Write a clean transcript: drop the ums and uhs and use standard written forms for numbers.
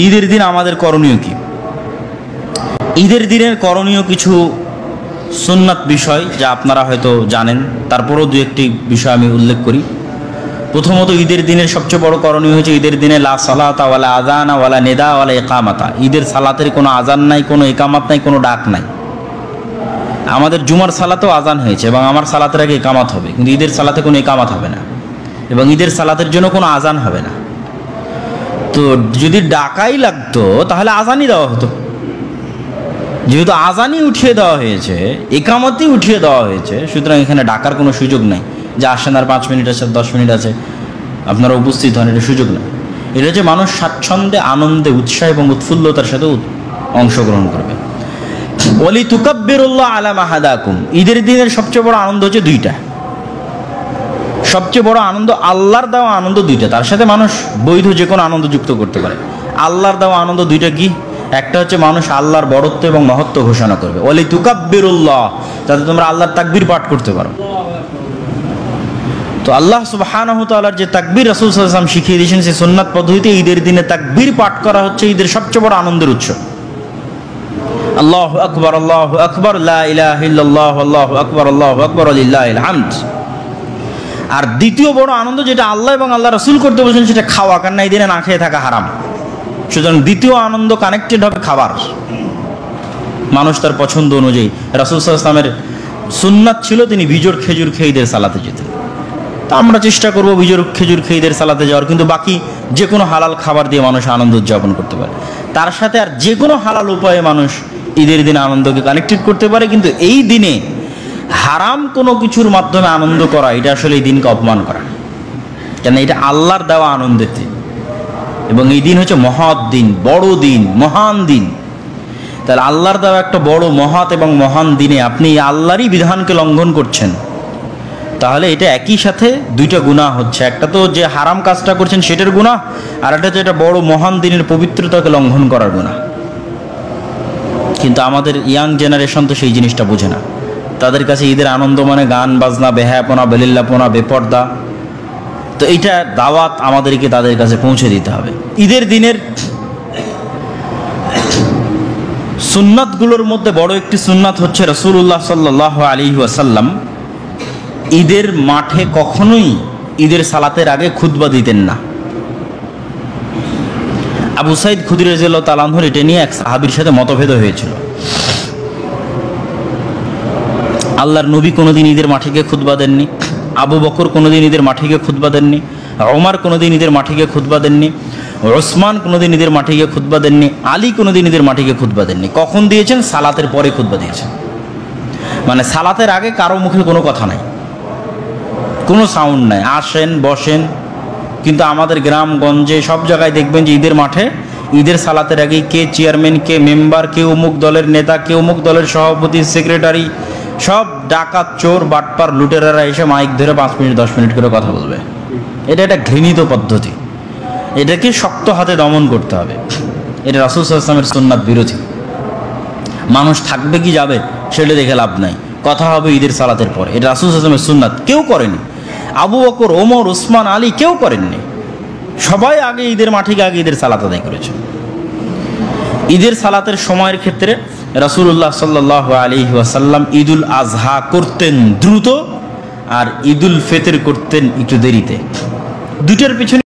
ঈদের দিন আমাদের করণীয় কি? ঈদের দিনের করণীয় কিছু সুন্নাত বিষয় যা আপনারা হয়তো জানেন, তারপরও দু একটি বিষয় আমি উল্লেখ করি। প্রথমত, ঈদের দিনের সবচেয়ে বড় করণীয় হচ্ছে ঈদের দিনে লা সালাতা ওয়ালা আযানা ওয়ালা নিদা ওয়ালা ইকামাতা। ঈদের সালাতের কোনো আজান নাই, কোনো ইকামাত নাই, কোনো ডাক নাই। আমাদের জুমার সালাতেও আজান হয়েছে এবং আমার সালাতের আগে ইকামাত হবে, কিন্তু ঈদের সালাতে কোনো ইকামাত হবে না এবং ঈদের সালাতের জন্য কোনো আজান হবে না। তো যদি ডাকাই লাগতো তাহলে আজানই দেওয়া হতো। যেহেতু আজানই উঠিয়ে দেওয়া হয়েছে, ইকামতই উঠিয়ে দেওয়া হয়েছে, সুতরাং এখানে ডাকার কোনো সুযোগ নাই যে আসেন আর 5 মিনিট আছে, 10 মিনিট আছে, আপনারা উপস্থিত হন, এটা সুযোগ নেই। এটা হচ্ছে মানুষ স্বাচ্ছন্দ্যে, আনন্দে, উৎসাহ এবং উৎফুল্লতার সাথে অংশগ্রহণ করবে। ওয়ালি তুকাব্বিরুল্লাহ আলা মা হাদাকুম। ঈদের দিনের সবচেয়ে বড় আনন্দ হচ্ছে দুইটা। সবচেয়ে বড় আনন্দ আল্লাহর দেওয়া আনন্দ দুইটা, তার সাথে মানুষ বৈধ যে কোনো আনন্দ যুক্ত করতে পারে। আল্লাহর দেওয়া আনন্দ দুইটা কি? একটা হচ্ছে মানুষ আল্লাহর বড়ত্ব এবং মহত্ব ঘোষণা করবে, ওয়ালি তুকাব্বিরুল্লাহ, যাতে তোমরা আল্লাহর তাকবীর পাঠ করতে পারো। তো আল্লাহ সুবহানাহু ওয়া তাআলার যে তাকবীর রাসূল সাল্লাল্লাহু আলাইহি ওয়াসাল্লাম শিখিয়ে দিয়েছেন, সেই সুন্নাত পদ্ধতিতে ঈদের দিনে তাকবীর পাঠ করা হচ্ছে ঈদের সবচেয়ে বড় আনন্দের উৎস। আল্লাহু আকবার, আল্লাহু আকবার, লা ইলাহা ইল্লাল্লাহ, আল্লাহু আকবার, আল্লাহু আকবার, লিল্লাহিল হামদ। আর দ্বিতীয় বড় আনন্দ যেটা আল্লাহ এবং আল্লাহ রাসূল করতে বলেছেন, সেটা খাওয়া, কারণ এই দিনে না খেয়ে থাকা হারাম। সুতরাং দ্বিতীয় আনন্দ কানেক্টেড হবে খাবার। মানুষ তার পছন্দ অনুযায়ী, রাসূল সাল্লাল্লাহু আলাইহি ওয়াসাল্লামের সুন্নাত ছিল তিনি বিজোড় খেজুর খেয়ে ঈদের সালাতে যেতেন। তা আমরা চেষ্টা করবো বিজোড় খেজুর খেয়ে ঈদের সালাতে যাওয়ার, কিন্তু বাকি যে কোনো হালাল খাবার দিয়ে মানুষ আনন্দ উদযাপন করতে পারে। তার সাথে আর যে কোনো হালাল উপায়ে মানুষ ঈদের দিনে আনন্দকে কানেক্টেড করতে পারে। কিন্তু এই দিনে হারাম কোনো কিছুর মাধ্যমে আনন্দ করা, এটা আসলে এই দিনকে অপমান করা, কেন এটা আল্লাহর দেওয়া আনন্দের দিন এবং এই দিন হচ্ছে মহৎ দিন, বড় দিন, মহান দিন। তাহলে আল্লাহর দেওয়া একটা বড়, মহৎ এবং মহান দিনে আপনি আল্লাহরই বিধানকে লঙ্ঘন করছেন, তাহলে এটা একই সাথে দুইটা গুনাহ হচ্ছে। একটা তো যে হারাম কাজটা করছেন সেটার গুনাহ, আর একটা হচ্ছে এটা বড় মহান দিনের পবিত্রতাকে লঙ্ঘন করার গুনাহ। কিন্তু আমাদের ইয়াং জেনারেশন তো সেই জিনিসটা বোঝে না। তাদের কাছে ঈদের আনন্দ মানে গান বাজনা, বেহায়াপনা, বেলিল্লাপনা, বেপর্দা। তো এইটা দাওয়াত আমাদেরকে তাদের কাছে পৌঁছে দিতে হবে। ঈদের দিনের সুন্নাতগুলোর মধ্যে বড় একটি সুন্নাত হচ্ছে রাসূলুল্লাহ সাল্লাল্লাহু আলাইহি ওয়াসাল্লাম ঈদের মাঠে কখনোই ঈদের সালাতের আগে খুতবা দিতেন না। আবু সাইদ খুদরি রাদিয়াল্লাহু তাআলা আনহু এটা নিয়ে এক সাহাবীর সাথে মতভেদ হয়েছিল। আল্লাহর নবী কোনোদিন ঈদের মাঠে গিয়ে খুতবা দেননি, আবু বকর কোনোদিন ঈদের মাঠে গিয়ে খুতবা দেননি, ওমর কোনোদিন ঈদের মাঠে গিয়ে খুতবা দেননি, ওসমান কোনোদিন ঈদের মাঠে গিয়ে খুতবা দেননি, আলী কোনোদিন ঈদের মাঠে গিয়ে খুতবা দেননি। কখন দিয়েছেন? সালাতের পরে খুতবা দিয়েছেন। মানে সালাতের আগে কারো মুখে কোনো কথা নাই, কোনো সাউন্ড নাই, আসেন বসেন। কিন্তু আমাদের গ্রামগঞ্জে সব জায়গায় দেখবেন যে ঈদের মাঠে ঈদের সালাতের আগে কে চেয়ারম্যান, কে মেম্বার, কে অমুক দলের নেতা, কে অমুক দলের সভাপতি, সেক্রেটারি, সব ডাকাত, চোর, বাটপার, লুটেরারা এসে মাইক ধরে 5 মিনিট 10 মিনিট করে কথা বলবে। এটা একটা ঘৃণিত পদ্ধতি, এটাকে শক্ত হাতে দমন করতে হবে। এটা রাসূল সাল্লাল্লাহু আলাইহি ওয়াসাল্লামের সুন্নাত বিরোধী। মানুষ থাকবে কি যাবে সেটা দেখে লাভ নাই, কথা হবে ঈদের সালাতের পরে। এটা রাসূল সাল্লাল্লাহু আলাইহি ওয়াসাল্লামের সুন্নাত, কেউ করেনি। আবু বকর, ওমর, ওসমান, আলী কেউ করেননি। সবাই আগে ঈদের মাঠে গিয়ে আগে ঈদের সালাত আদায় করেছে। ঈদের সালাতের সময়ের ক্ষেত্রে রাসূলুল্লাহ সাল্লাল্লাহু আলাইহি ওয়াসাল্লাম ঈদুল আজহা করতেন দ্রুত আর ঈদুল ফিতর করতেন একটু দেরিতে। দুইটার পিছনে